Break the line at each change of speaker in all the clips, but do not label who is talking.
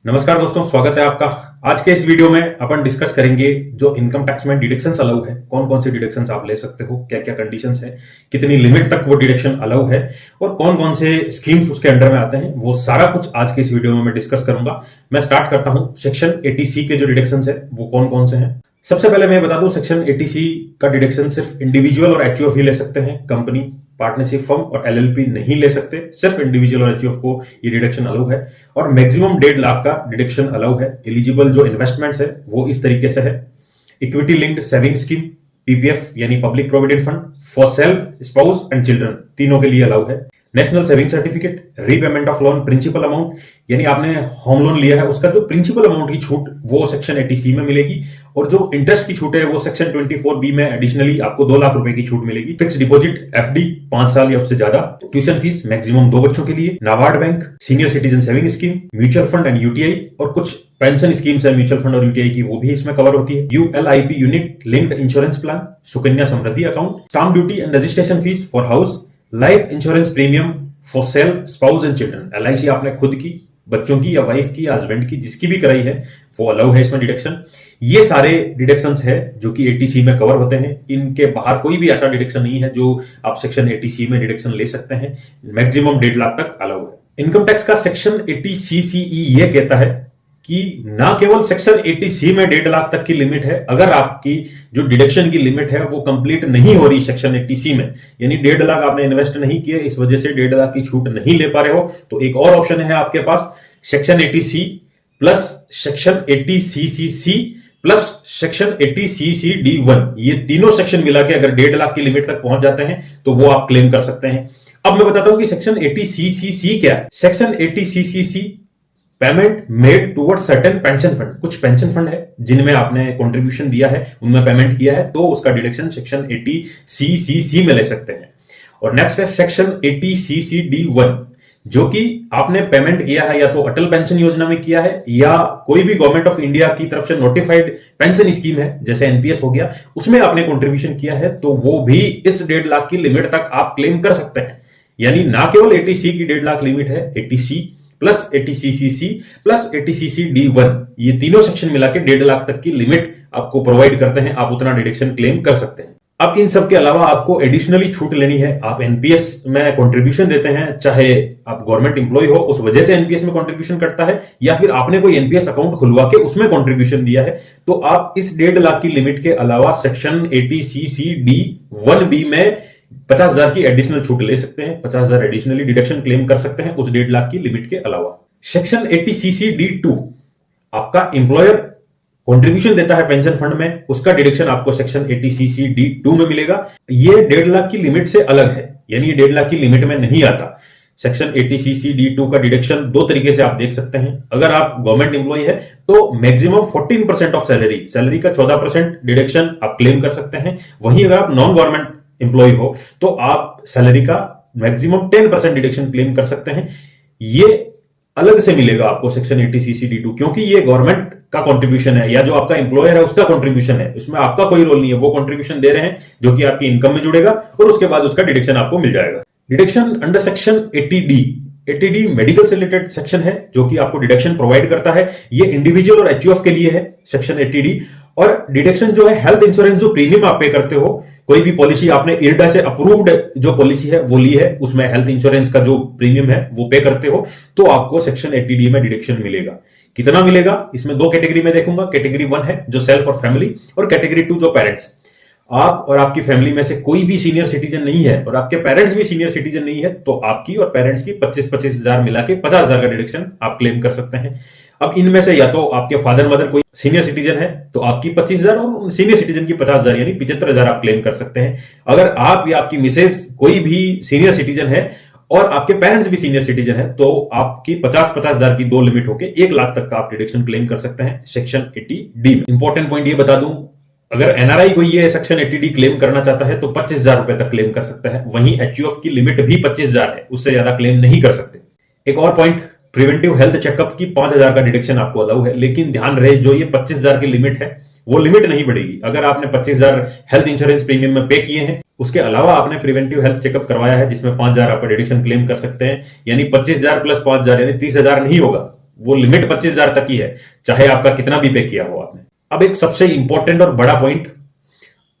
नमस्कार दोस्तों, स्वागत है आपका। आज के इस वीडियो में अपन डिस्कस करेंगे जो इनकम टैक्स में डिडक्शंस अलाउ है, कौन कौन से डिडक्शंस आप ले सकते हो, क्या क्या कंडीशंस है, कितनी लिमिट तक वो डिडक्शन अलाउ है और कौन कौन से स्कीम्स उसके अंडर में आते हैं, वो सारा कुछ आज के इस वीडियो में मैं डिस्कस करूंगा। मैं स्टार्ट करता हूं। सेक्शन 80C के जो डिडक्शंस है वो कौन कौन से हैं। सबसे पहले मैं बता दूं, सेक्शन 80C का डिडक्शन सिर्फ इंडिविजुअल और एचयूएफ ही ले सकते हैं। कंपनी, पार्टनरशिप फर्म और एलएलपी नहीं ले सकते। सिर्फ इंडिविजुअल और एचयूएफ को ये डिडक्शन अलाउ है और मैक्सिमम 1.5 लाख का डिडक्शन अलाउ है। एलिजिबल जो इन्वेस्टमेंट्स है वो इस तरीके से है: equity linked saving scheme, PPF यानी public provident fund, for self, spouse and children, तीनों के लिए अलाउ है। National saving certificate, repayment of loan principal amount, यानी आपने होम लोन लिया है उसका जो प्रिंसिपल अमाउंट की छूट वो सेक्शन 80C में मिलेगी और जो इंटरेस्ट की छूट है वो सेक्शन 24B में एडिशनली आपको 2 लाख रुपए की छूट मिलेगी। फिक्स डिपॉजिट एफडी 5 साल या उससे ज्यादा, ट्यूशन फीस मैक्सिमम 2 बच्चों के लिए, NABARD bank, senior citizen saving scheme, mutual fund and UTI और कुछ पेंशन स्कीम्स है म्यूचुअल फंड और यूटीआई की, वो भी इसमें कवर होती है। ULIP unit linked insurance plan, Sukanya Samriddhi account, stamp duty and registration fees for house, life insurance premium for self, spouse and children, LIC आपने खुद की, बच्चों की या वाइफ की या हस्बैंड की, जिसकी भी कराई है वो अलाउ है इसमें डिडक्शन। ये सारे डिडक्शंस है जो कि 80C में कवर होते हैं। इनके बाहर कोई भी ऐसा डिडक्शन नहीं है जो आप सेक्शन 80C में डिडक्शन ले सकते हैं। मैक्सिमम 1.5 लाख तक अलाउ है। इनकम टैक्स का सेक्शन 80CCE ये कहता है कि ना केवल सेक्शन 80C में 1.5 लाख तक की लिमिट है, अगर आपकी जो डिडक्शन की लिमिट है वो कंप्लीट नहीं हो रही सेक्शन 80C में, यानी 1.5 लाख आपने इन्वेस्ट नहीं किए, इस वजह से 1.5 लाख की छूट नहीं ले पा रहे हो, तो एक और ऑप्शन है आपके पास, section 80C plus section 80CCC plus section 80CCD1। ये तीनों सेक्शन मिला के अगर 1.5 लाख की लिमिट तक पहुंच जाते हैं तो वो आप क्लेम कर सकते हैं। अब मैं बताता हूं कि सेक्शन 80CCC क्या है। Section 80CCC payment made toward certain pension fund, कुछ पेंशन फंड है जिनमें आपने कंट्रीब्यूशन दिया है, उनमें पेमेंट किया है, तो उसका डिडक्शन सेक्शन 80CCC में ले सकते हैं। और नेक्स्ट है सेक्शन 80CCD1, जो कि आपने पेमेंट किया है या तो अटल पेंशन योजना में किया है या कोई भी गवर्नमेंट ऑफ इंडिया की तरफ से नोटिफाइड पेंशन स्कीम है जैसे एनपीएस हो गया, उसमें आपने कंट्रीब्यूशन किया है, तो वो भी इस 1.5 लाख की लिमिट तक आप क्लेम कर सकते हैं। यानी ना केवल 80C की 1.5 लाख लिमिट है, 80C plus 80CCC plus 80CCD1, ये तीनों सेक्शन मिला के 1.5 लाख तक की लिमिट आपको प्रोवाइड करते हैं। आप उतना डिडक्शन क्लेम कर सकते हैं। अब इन सब के अलावा आपको एडिशनली छूट लेनी है। आप एनपीएस में कंट्रीब्यूशन देते हैं, चाहे आप गवर्नमेंट एम्प्लॉय हो उस वजह से एनपीएस में कंट्रीब्यूशन करता है, या फिर आपने कोई एनपीएस अकाउंट खुलवा के उसमें कंट्रीब्यूशन दिया है, तो आप इस 1.5 लाख की लिमिट के अलावा सेक्शन 80CCD1B में 50,000 की एडिशनल छूट ले सकते हैं। 50,000 एडिशनली डिडक्शन क्लेम कर सकते हैं उस 1.5 लाख की लिमिट के अलावा। सेक्शन 80CCD2 आपका एम्प्लॉयर कंट्रीब्यूशन देता है पेंशन फंड में, उसका डिडक्शन आपको सेक्शन 80CCD2 में मिलेगा। ये 1.5 लाख की लिमिट से अलग है, यानी ये 1.5 लाख की लिमिट में नहीं आता। सेक्शन 80CCD2 का डिडक्शन 2 तरीके से आप देख सकते हैं। अगर आप गवर्नमेंट एम्प्लॉय है तो मैक्सिमम 14% ऑफ सैलरी का 14% डिडक्शन आप क्लेम कर सकते हैं। वहीं अगर आप नॉन गवर्नमेंट एम्प्लॉय हो तो आप सैलरी का मैक्सिमम 10% डिडक्शन क्लेम कर सकते हैं। ये अलग से मिलेगा आपको सेक्शन 80CCD2, क्योंकि ये गवर्नमेंट का कंट्रीब्यूशन है या जो आपका एम्प्लॉयर है उसका कंट्रीब्यूशन है, उसमें आपका कोई रोल नहीं है। वो कंट्रीब्यूशन दे रहे हैं जो कि आपकी इनकम में जुड़ेगा और उसके बाद उसका डिडक्शन आपको मिल जाएगा। Deduction under section 80D medical से रिलेटेड सेक्शन है जो कि आपको डिडक्शन प्रोवाइड करता है। ये इंडिविजुअल और एचयूएफ के लिए है सेक्शन 80D। और डिडक्शन जो है हेल्थ इंश्योरेंस जो प्रीमियम आप पे करते हो, कोई भी पॉलिसी आपने इरडा से अप्रूव्ड जो पॉलिसी है वो ली है, उसमें हेल्थ इंश्योरेंस का जो प्रीमियम है वो पे करते हो, तो आपको सेक्शन 80D में डिडक्शन मिलेगा। कितना मिलेगा, इसमें 2 कैटेगरी में देखूंगा। कैटेगरी 1 है जो सेल्फ और फैमिली, और कैटेगरी 2 जो पेरेंट्स। आप और आपकी फैमिली में से कोई भी सीनियर सिटीजन नहीं है और आपके पेरेंट्स भी सीनियर सिटीजन नहीं है, तो आपकी और पेरेंट्स की 25-25 हजार मिला के 50,000 का डिडक्शन आप क्लेम कर सकते हैं। अब इनमें से या तो आपके फादर मदर कोई सीनियर सिटीजन है तो आपकी 25,000 और सीनियर सिटीजन की 50,000 यानी 75,000 आप क्लेम कर सकते हैं। अगर आप या आपकी मिसेज कोई भी सीनियर सिटीजन है और आपके पेरेंट्स भी सीनियर सिटीजन है तो आपकी 50,000 की 2 लिमिट होके 1 लाख तक का आप डिडक्शन क्लेम कर सकते हैं सेक्शन 80D में। इंपॉर्टेंट पॉइंट ये बता दूं, अगर एनआरआई कोई ये सेक्शन 80D क्लेम करना चाहता है तो 25,000 रुपए तक क्लेम कर सकता है। वहीं एचयूएफ की लिमिट भी 25,000 है, उससे ज्यादा क्लेम नहीं कर सकते। एक और पॉइंट, प्रिवेंटिव हेल्थ चेकअप की 5,000 का डिडक्शन आपको अलाउ है, लेकिन ध्यान रहे जो ये 25,000 की लिमिट है वो लिमिट नहीं बढ़ेगी। अगर आपने 25,000 हेल्थ इंश्योरेंस प्रीमियम में पे किए हैं, उसके अलावा आपने प्रिवेंटिव हेल्थ चेकअप करवाया है जिसमें 5,000 आप डिडक्शन क्लेम कर सकते हैं, यानी 25,000 प्लस 5,000 यानी 30,000 नहीं होगा, वो लिमिट 25,000 तक ही है, चाहे आपका कितना भी पे किया हो आपने। अब एक सबसे इंपॉर्टेंट और बड़ा पॉइंट,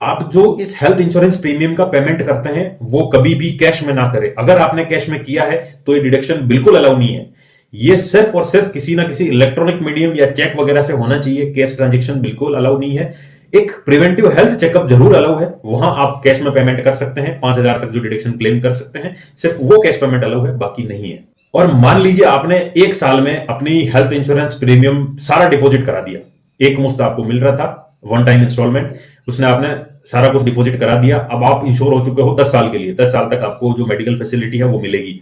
आप जो इस हेल्थ इंश्योरेंस प्रीमियम का पेमेंट करते हैं वो कभी भी कैश में ना करें। अगर आपने कैश में किया है तो ये डिडक्शन बिल्कुल अलाउ नहीं है। ये सिर्फ और सिर्फ किसी ना किसी इलेक्ट्रॉनिक मीडियम या चेक वगैरह से होना चाहिए। कैश ट्रांजेक्शन बिल्कुल अलाउ नहीं है। एक प्रिवेंटिव हेल्थ चेकअप जरूर अलाउ है, वहां आप कैश में पेमेंट कर सकते हैं। 5,000 तक जो डिडक्शन क्लेम कर सकते हैं, सिर्फ वो कैश पेमेंट अलाउ है, बाकी नहीं है। और मान लीजिए आपने एक साल में अपनी हेल्थ इंश्योरेंस प्रीमियम सारा डिपॉजिट करा दिया, एक मुश्त आपको मिल रहा था, वन टाइम इंस्टॉलमेंट, उसने आपने सारा कुछ डिपॉजिट करा दिया। अब आप इंश्योर हो चुके हो 10 साल के लिए, 10 साल तक आपको जो मेडिकल फैसिलिटी है वो मिलेगी।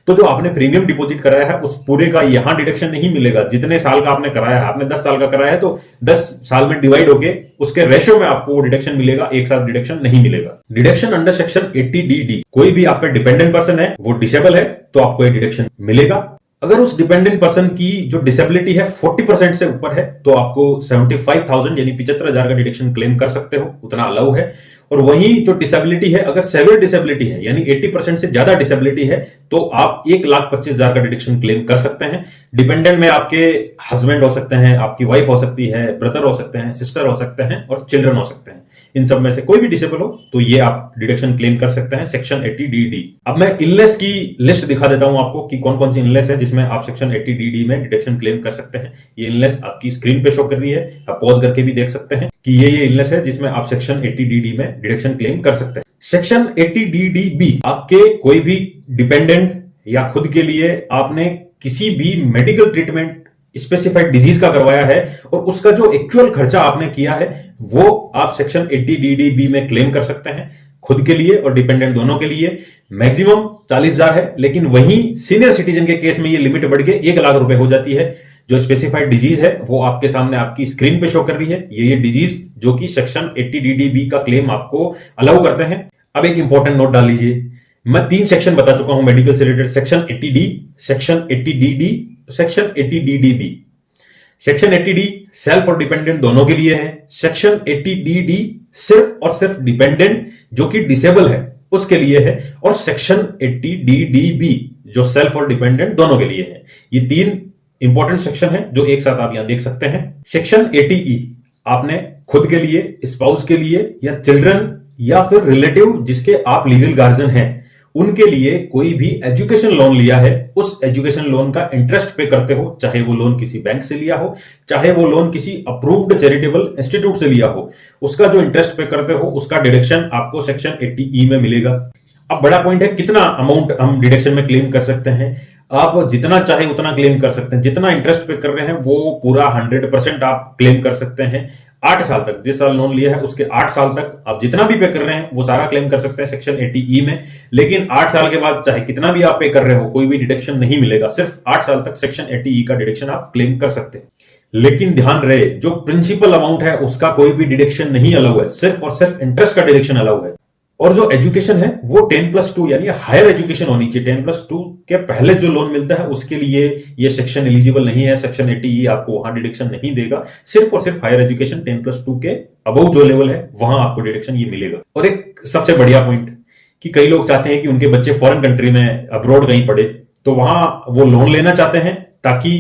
तो जो आपने प्रीमियम डिपॉजिट कराया है उस पूरे का यहां डिडक्शन नहीं मिलेगा। जितने साल का आपने कराया है, आपने 10 साल का कराया है तो 10 साल में डिवाइड होके उसके रेशियो में आपको डिडक्शन मिलेगा, एक साथ डिडक्शन नहीं मिलेगा। डिडक्शन अंडर सेक्शन 80DD, कोई भी आप पे डिपेंडेंट पर्सन है, वो डिसेबल है तो आपको ये डिडक्शन मिलेगा। अगर उस डिपेंडेंट पर्सन की जो डिसेबिलिटी है 40% से ऊपर है तो आपको 75,000 यानी 75,000 का डिडक्शन क्लेम कर सकते हो, उतना अलाउ है। और वहीं जो डिसेबिलिटी है, अगर सेवियर डिसेबिलिटी है यानी 80% से ज्यादा डिसेबिलिटी है तो आप 1,25,000 का डिडक्शन क्लेम कर सकते हैं। डिपेंडेंट में आपके हस्बैंड हो सकते हैं, आपकी वाइफ हो सकती है, ब्रदर हो सकते हैं, सिस्टर हो सकते हैं और चिल्ड्रन हो सकते हैं। इन सब में से कोई भी डिसेबल हो तो ये आप डिडक्शन क्लेम कर सकते हैं सेक्शन 80DD। अब मैं इलनेस की लिस्ट दिखा देता हूं आपको कि कौन कौन सी इलनेस है जिसमें आप सेक्शन 80DD में डिडक्शन क्लेम कर सकते हैं। ये इलनेस आपकी स्क्रीन पे शो कर रही है, आप पॉज करके भी देख सकते हैं कि ये इलनेस है जिसमें आप सेक्शन 80DD में डिडक्शन क्लेम कर सकते हैं। सेक्शन 80DDB, आपके कोई भी डिपेंडेंट या खुद के लिए आपने किसी भी मेडिकल ट्रीटमेंट स्पेसिफाइड डिजीज का करवाया है और उसका जो एक्चुअल खर्चा आपने किया है वो आप सेक्शन 80DDB में क्लेम कर सकते हैं, खुद के लिए और डिपेंडेंट दोनों के लिए। मैक्सिमम 40,000 है, लेकिन वहीं सीनियर सिटीजन के केस में ये लिमिट बढ़ के 1,00,000 रुपए हो जाती है। जो स्पेसिफाइड डिजीज है वो आपके सामने आपकी स्क्रीन पे शो कर रही है, ये डिजीज जो कि सेक्शन 80DDB का क्लेम आपको अलाउ करते हैं। अब एक इंपॉर्टेंट नोट डाल लीजिए, मैं 3 सेक्शन बता चुका हूं मेडिकल से related, section 80D, section 80DD, section 80DDB। Section 80D self और डिपेंडेंट दोनों के लिए है। सेक्शन 80DD सिर्फ और सिर्फ डिपेंडेंट जो कि डिसेबल है उसके लिए है। और सेक्शन 80DDB जो सेल्फ और डिपेंडेंट दोनों के लिए है। ये 3 इंपॉर्टेंट सेक्शन है जो एक साथ आप यहां देख सकते हैं। सेक्शन 80E आपने खुद के लिए, स्पाउस के लिए या चिल्ड्रन या फिर रिलेटिव जिसके आप लीगल गार्जियन हैं उनके लिए कोई भी एजुकेशन लोन लिया है, उस एजुकेशन लोन का इंटरेस्ट पे करते हो, चाहे वो लोन किसी बैंक से लिया हो, चाहे वो लोन किसी अप्रूव्ड चैरिटेबल इंस्टीट्यूट से लिया हो, उसका जो इंटरेस्ट पे करते हो उसका डिडक्शन आपको सेक्शन 80E में मिलेगा। अब बड़ा पॉइंट है कितना अमाउंट हम डिडक्शन में क्लेम कर सकते हैं। आप जितना चाहे उतना क्लेम कर सकते हैं, जितना इंटरेस्ट पे कर रहे हैं वो पूरा 100% आप क्लेम कर सकते हैं। 8 साल तक, जिस साल लोन लिया है उसके 8 साल तक आप जितना भी पे कर रहे हैं वो सारा क्लेम कर सकते हैं सेक्शन 80E में। लेकिन 8 साल के बाद चाहे कितना भी आप पे कर रहे हो कोई भी डिडक्शन नहीं मिलेगा, सिर्फ 8 साल तक सेक्शन 80E का डिडक्शन आप क्लेम कर सकते हैं। लेकिन ध्यान रहे, जो प्रिंसिपल अमाउंट है उसका कोई भी डिडक्शन नहीं अलाउ है, सिर्फ और सिर्फ इंटरेस्ट का डिडक्शन अलाउ है। और जो एजुकेशन है वो 10+2 यानी हायर एजुकेशन होनी चाहिए। 10+2 के पहले जो लोन मिलता है उसके लिए ये सेक्शन एलिजिबल नहीं है। सेक्शन 80E आपको वहां डिडक्शन नहीं देगा, सिर्फ और सिर्फ हायर एजुकेशन 10+2 के अबव जो लेवल है वहां आपको डिडक्शन ये मिलेगा। और एक सबसे बढ़िया पॉइंट कि कई लोग चाहते हैं कि उनके बच्चे फॉरेन कंट्री में अब्रॉड कहीं पढ़े, तो वहां वो लोन लेना चाहते हैं ताकि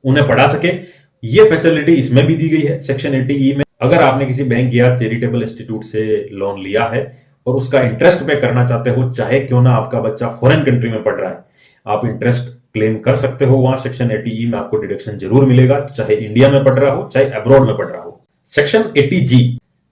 उन्हें पढ़ा सके। ये फैसिलिटी इसमें भी दी गई है सेक्शन 80E में। अगर आपने किसी बैंक या चैरिटेबल इंस्टीट्यूट से लोन लिया है और उसका इंटरेस्ट पे करना चाहते हो, चाहे क्यों ना आपका बच्चा फॉरेन कंट्री में पढ़ रहा है, आप इंटरेस्ट क्लेम कर सकते हो। वहां सेक्शन 80E में आपको डिडक्शन जरूर मिलेगा, चाहे इंडिया में पढ़ रहा हो चाहे अब्रॉड में पढ़ रहा हो। सेक्शन 80G,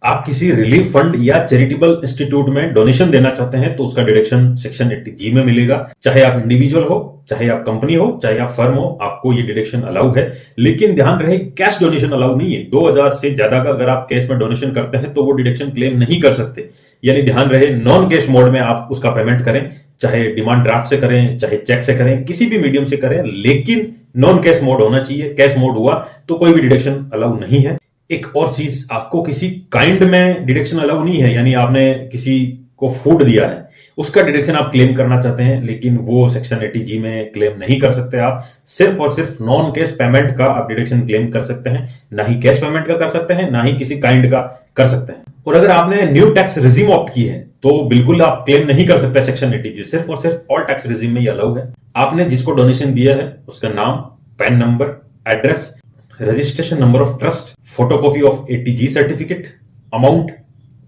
आप किसी रिलीफ फंड या चैरिटेबल इंस्टीट्यूट में डोनेशन देना चाहते हैं तो उसका डिडक्शन सेक्शन 80G में मिलेगा। चाहे आप इंडिविजुअल हो, चाहे आप कंपनी हो, चाहे आप फर्म हो, आपको ये डिडक्शन अलाउ है। लेकिन ध्यान रहे कैश डोनेशन अलाउ नहीं है। 2,000 से ज्यादा का अगर आप कैश में डोनेशन करते हैं तो वो डिडक्शन क्लेम नहीं कर सकते। यानी ध्यान रहे नॉन कैश मोड में आप उसका पेमेंट करें, चाहे डिमांड ड्राफ्ट से करें, चाहे चेक से करें, किसी भी मीडियम से करें, लेकिन नॉन कैश मोड होना चाहिए। कैश मोड हुआ तो कोई भी डिडक्शन अलाउ नहीं है। एक और चीज, आपको किसी काइंड में डिडक्शन अलाउ नहीं है, यानी आपने किसी को फूड दिया है उसका डिडक्शन आप क्लेम करना चाहते हैं, लेकिन वो सेक्शन 80G में क्लेम नहीं कर सकते। आप सिर्फ और सिर्फ नॉन कैश पेमेंट का आप डिडक्शन क्लेम कर सकते हैं, ना ही कैश पेमेंट का कर सकते हैं, ना ही किसी काइंड का कर सकते हैं। और अगर आपने न्यू टैक्स रिजीम ऑप्ट की है तो बिल्कुल आप क्लेम नहीं कर सकते सेक्शन 80G, सिर्फ और सिर्फ ऑल टैक्स रिजीम में ही अलाउ है। आपने जिसको डोनेशन दिया है उसका नाम, pan number, address, registration number of trust, photocopy of ATG certificate, amount,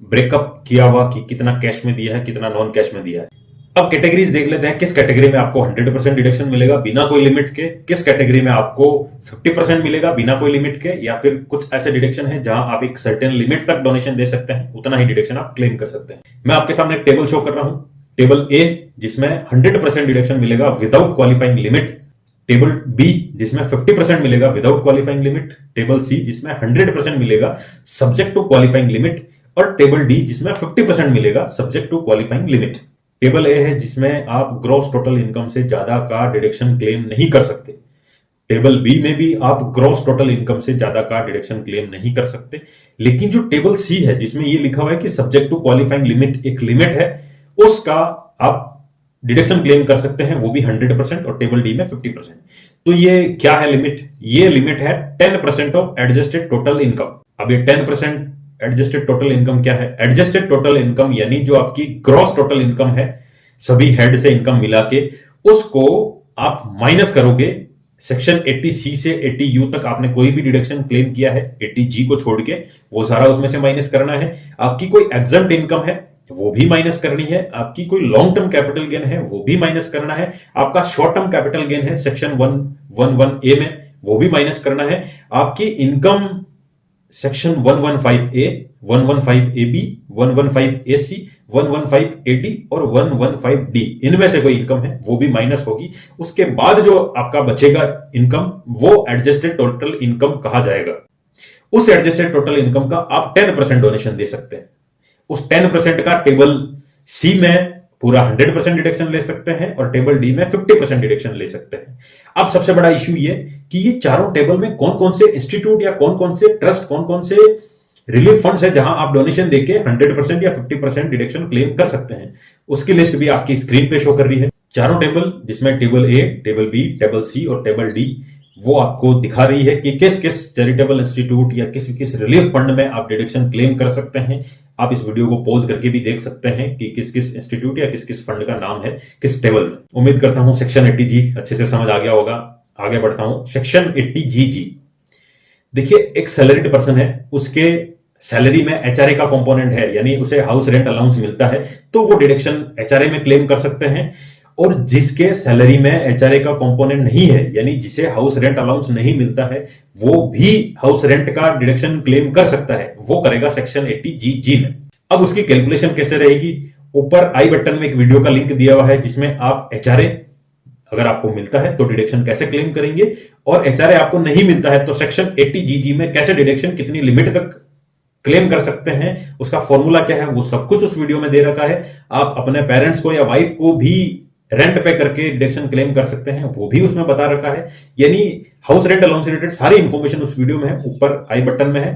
breakup किया हुआ कि कितना कैश में दिया है, कितना नॉन कैश में दिया है। अब कैटेगरीज देख लेते हैं, किस कैटेगरी में आपको 100% डिडक्शन मिलेगा बिना कोई लिमिट के, किस कैटेगरी में आपको 50% मिलेगा बिना कोई लिमिट के, या फिर कुछ ऐसे डिडक्शन है जहां आप एक सर्टेन लिमिट तक डोनेशन दे सकते हैं, उतना ही डिडक्शन आप क्लेम कर सकते हैं। मैं आपके सामने एक टेबल शो कर रहा हूं, टेबल ए जिसमें 100% डिडक्शन मिलेगा without qualifying limit, table B जिसमें 50% मिलेगा without qualifying limit, table C जिसमें 100% मिलेगा सब्जेक्ट टू क्वालिफाइंग लिमिट, और टेबल डी जिसमें 50% मिलेगा subject to qualifying limit. Table A है जिसमें आप ग्रॉस टोटल इनकम से ज्यादा का डिडक्शन क्लेम नहीं कर सकते। टेबल बी में भी आप ग्रॉस टोटल इनकम से ज्यादा का डिडक्शन क्लेम नहीं कर सकते। लेकिन जो टेबल सी है जिसमें ये लिखा हुआ है कि सब्जेक्ट टू क्वालिफाइंग लिमिट एक लिमिट है, उसका आप डिडक्शन क्लेम कर सकते हैं, वो भी 100% और टेबल डी में 50%। तो ये क्या है लिमिट? ये लिमिट है 10% ऑफ एडजस्टेड टोटल इनकम। अब ये 10% एडजस्टेड टोटल इनकम क्या है? एडजस्टेड टोटल इनकम यानी जो आपकी ग्रॉस टोटल इनकम है सभी हेड से इनकम मिला के, उसको आप माइनस करोगे। सेक्शन 80C से 80U तक आपने कोई भी डिडक्शन क्लेम किया है 80G को छोड़ के, वो सारा उसमें से माइनस करना है। आपकी कोई एग्जम्प्ट इनकम है वो भी माइनस करनी है, आपकी कोई लॉन्ग टर्म कैपिटल गेन है वो भी माइनस करना है, आपका शॉर्ट टर्म कैपिटल गेन है सेक्शन 111A में वो भी माइनस करना है, आपकी income section 115A, 115AB, 115AC, 115AD और 115D इनमें से कोई इनकम है वो भी माइनस होगी। उसके बाद जो आपका बचेगा इनकम वो एडजस्टेड टोटल इनकम कहा जाएगा। उस एडजस्टेड टोटल इनकम का आप 10% डोनेशन दे सकते हैं। उस 10% का टेबल सी में पूरा 100% डिडक्शन ले सकते हैं और टेबल डी में 50% डिडक्शन ले सकते हैं। अब सबसे बड़ा इश्यू ये कि ये चारों टेबल में कौन कौन से इंस्टीट्यूट या कौन कौन से ट्रस्ट, कौन कौन से रिलीफ फंड्स है जहां आप डोनेशन देके 100% या 50% डिडक्शन क्लेम कर सकते हैं, उसकी लिस्ट भी आपकी स्क्रीन पे शो कर रही है। चारों टेबल जिसमें टेबल ए, टेबल बी, टेबल सी और टेबल डी वो आपको दिखा रही है कि किस किस चैरिटेबल इंस्टीट्यूट या किस किस रिलीफ फंड में आप डिडक्शन क्लेम कर सकते हैं। आप इस वीडियो को पॉज करके भी देख सकते हैं कि किस किस इंस्टीट्यूट या किस किस फंड का नाम है किस टेबल में। उम्मीद करता हूं सेक्शन 80G अच्छे से समझ आ गया होगा। आगे बढ़ता हूं, सेक्शन 80GG। देखिए, एक सैलरीड पर्सन है, उसके सैलरी में एचआरए का कंपोनेंट है, यानी उसे हाउस रेंट अलाउंस मिलता है, तो वो डिडक्शन एचआरए में क्लेम कर सकते हैं। और जिसके सैलरी में एचआरए का कंपोनेंट नहीं है, यानी जिसे हाउस रेंट अलाउंस नहीं मिलता है, वो भी हाउस रेंट का डिडक्शन क्लेम कर सकता है। वो करेगा सेक्शन 80GG में। अब उसकी कैलकुलेशन कैसे रहेगी? ऊपर आई बटन में एक वीडियो का लिंक दिया हुआ है जिसमें आप एचआरए अगर आपको मिलता है तो डिडक्शन कैसे क्लेम करेंगे, और एचआरए आपको नहीं मिलता है तो सेक्शन 80GG में कैसे डिडक्शन कितनी लिमिट तक क्लेम कर सकते हैं, उसका फॉर्मूला क्या है, वो सब कुछ उस वीडियो में दे रखा है। आप अपने पेरेंट्स को या वाइफ को भी रेंट पे करके डिडक्शन क्लेम कर सकते हैं, वो भी उसमें बता रखा है। यानी हाउस रेंट अलाउंस से रिलेटेड सारी इंफॉर्मेशन उस वीडियो में है। ऊपर आई बटन में है,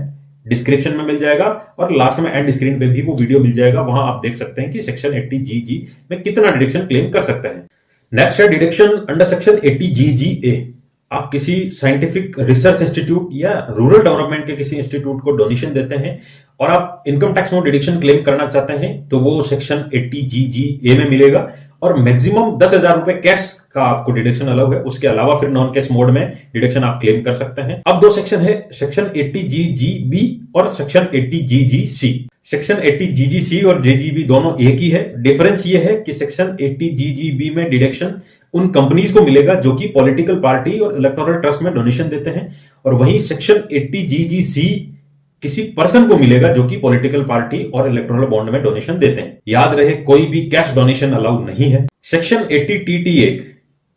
डिस्क्रिप्शन में मिल जाएगा और लास्ट में एंड स्क्रीन पे भी वो वीडियो मिल जाएगा। वहां आप देख सकते हैं कि सेक्शन 80GG में कितना डिडक्शन क्लेम कर सकते हैं। नेक्स्ट है डिडक्शन अंडर सेक्शन 80GGA। आप किसी साइंटिफिक रिसर्च इंस्टीट्यूट या रूरल डेवलपमेंट के किसी इंस्टीट्यूट को डोनेशन देते हैं और आप इनकम टैक्स में डिडक्शन क्लेम करना चाहते हैं तो वो सेक्शन 80GGA में मिलेगा और मैक्सिमम 10,000 रुपए कैश का आपको डिडक्शन अलाउ है। उसके अलावा फिर नॉन कैश मोड में डिडक्शन आप क्लेम कर सकते हैं। अब दो सेक्शन है, सेक्शन 80GGB और सेक्शन 80GGC। सेक्शन 80GGC और JGB दोनों एक ही है। डिफरेंस ये है कि सेक्शन 80GGB में डिडक्शन उन कंपनीज को मिलेगा जो कि पॉलिटिकल पार्टी और इलेक्टोरल ट्रस्ट में डोनेशन देते हैं, और वहीं सेक्शन 80GGC किसी पर्सन को मिलेगा जो कि पॉलिटिकल पार्टी और इलेक्टोरल बॉन्ड में डोनेशन देते हैं। याद रहे, कोई भी कैश डोनेशन अलाउ नहीं है। सेक्शन 80TT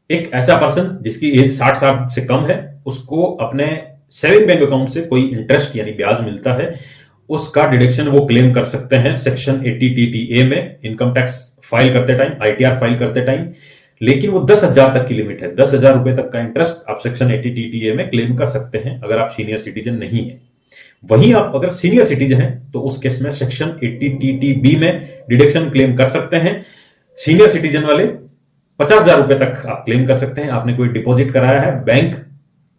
एक ऐसा पर्सन जिसकी एज 60 साल से कम है, उसको अपने सेविंग बैंक अकाउंट से कोई इंटरेस्ट यानी ब्याज मिलता है, उसका डिडक्शन वो क्लेम कर सकते हैं सेक्शन 80TTA में इनकम टैक्स फाइल करते टाइम, ITR फाइल करते टाइम। लेकिन वो 10,000 तक की लिमिट है। 10,000 रुपए तक का इंटरेस्ट आप सेक्शन 80TTA में क्लेम कर सकते हैं अगर आप सीनियर सिटीजन नहीं है। वहीं आप अगर सीनियर सिटीजन हैं तो उस केस में सेक्शन 80TTB में डिडक्शन क्लेम कर सकते हैं। सीनियर सिटीजन वाले 50,000 रुपए तक आप क्लेम कर सकते हैं। आपने कोई डिपॉजिट कराया है बैंक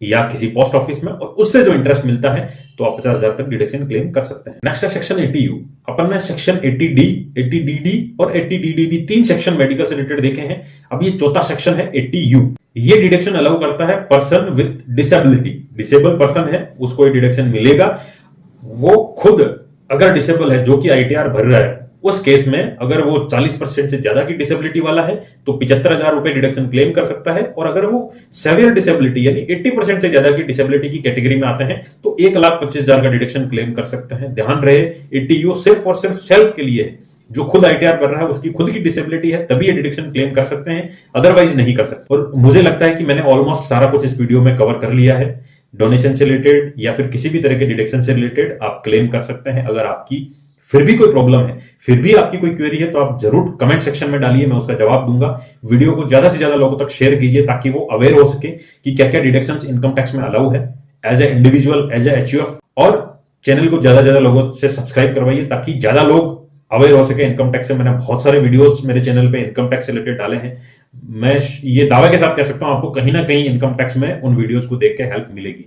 या किसी पोस्ट ऑफिस में और उससे जो इंटरेस्ट मिलता है तो आप 50,000 तक डिडक्शन क्लेम कर सकते हैं। नेक्स्ट है सेक्शन 80U। अपन ने सेक्शन 80D, 80DD और 80DD भी 3 सेक्शन मेडिकल से रिलेटेड देखे हैं। अब ये चौथा सेक्शन है 80U। ये डिडक्शन अलाउ करता है person with disability. Disable person है उसको ये डिडक्शन मिलेगा। वो खुद अगर डिसेबल है जो कि आईटीआर भर रहा है, उस केस में अगर वो 40% से ज्यादा की डिसेबिलिटी वाला है तो 75,000 रुपए डिडक्शन क्लेम कर सकता है। और अगर वो सेवियर डिसेबिलिटी यानी 80% से ज्यादा की डिसेबिलिटी की कैटेगरी में आते हैं तो 1,25,000 का डिडक्शन क्लेम कर सकते हैं। ध्यान रहे, एटीयू सिर्फ और सिर्फ सेल्फ के लिए है। जो खुद आईटीआर कर रहा है उसकी खुद की डिसेबिलिटी है तभी ये डिडक्शन क्लेम कर सकते हैं, अदरवाइज नहीं कर सकते। और मुझे लगता है कि मैंने ऑलमोस्ट सारा कुछ इस वीडियो में कवर कर लिया है। डोनेशन से रिलेटेड या फिर किसी भी तरह के डिडक्शन से रिलेटेड आप क्लेम कर सकते हैं। अगर आपकी फिर भी कोई प्रॉब्लम है, फिर भी आपकी कोई क्वेरी है, तो आप जरूर कमेंट सेक्शन में डालिए, मैं उसका जवाब दूंगा। वीडियो को ज्यादा से ज्यादा लोगों तक शेयर कीजिए ताकि वो अवेयर हो सके कि क्या क्या डिडक्शंस इनकम टैक्स में अलाउ है as a individual, as a HUF. और चैनल को ज्यादा से ज्यादा लोगों से सब्सक्राइब करवाइए ताकि ज्यादा लोग अवेयर हो सके इनकम टैक्स से। मैंने बहुत सारे वीडियोस मेरे चैनल पे इनकम टैक्स से रिलेटेड डाले हैं। मैं ये दावे के साथ कह सकता हूं आपको कहीं ना कहीं इनकम टैक्स में उन वीडियोस को देख के हेल्प मिलेगी।